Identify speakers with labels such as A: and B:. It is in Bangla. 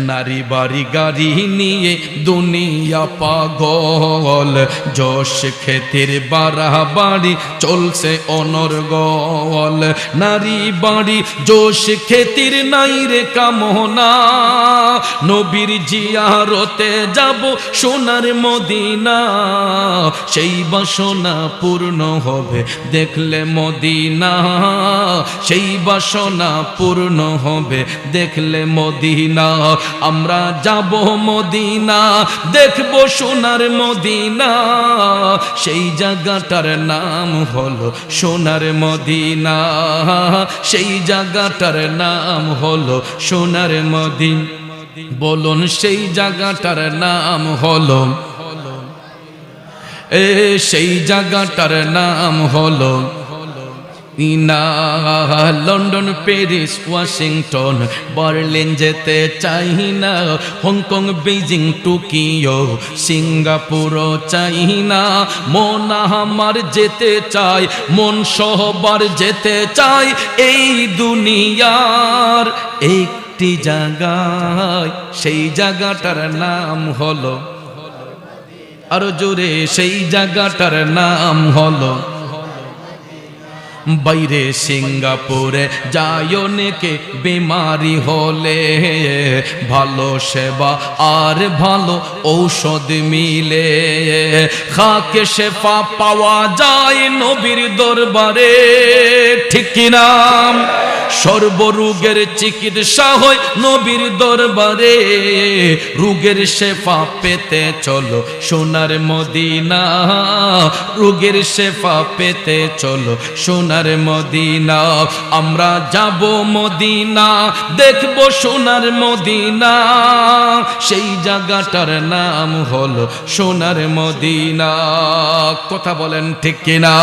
A: নারী বাড়ি গাড়ি নিয়ে দুনিয়া পাগল, যশ খ্যাতির বাড়াবাড়ি চলছে অনর্গল। নারী বাড়ি যশ খ্যাতির নাই রে কামনা, নবীর জিয়ারতে যাব সোনার মদিনা, সেই বাসনা পূর্ণ হবে দেখলে মদিনা, সেই বাসনা পূর্ণ হবে দেখলে মদিনা। আমরা যাব মদিনা, দেখব সোনার মদিনা, সেই জায়গাটার নাম হলো সোনার মদিনা, সেই জায়গাটার নাম হলো সোনার মদিনা। বলুন সেই জায়গাটার নাম হলো, সেই জায়গাটার নাম হলো না। লন্ডন, প্যারিস, ওয়াশিংটন, বার্লিন যেতে চাই না, হংকং, বেজিং, টোকিও, সিঙ্গাপুরও চাই না। মন আমার যেতে চাই, মন সহবার যেতে চাই এই দুনিয়ার একটি জায়গায়, সেই জায়গাটার নাম হলো, আরো জোরে, সেই জায়গাটার নাম হলো। বাইরে সিঙ্গাপুরে যায় অনেকে বেমারি হলে, ভালো সেবা আর ভালো ঔষধ মিলে, খাকে শেফা পাওয়া যায় নবীর দরবারে, ঠিক কিনা? সর্বরোগের চিকিৎসা হয় নবীর দরবারে, রোগের শেফা পেতে চলো সোনার মদিনা, রোগের শেফা পেতে চলো সোনার মদিনা। আমরা যাব মদিনা, দেখব সোনার মদিনা, সেই জায়গাটার নাম হলো সোনার মদিনা। কথা বলেন ঠিক কিনা?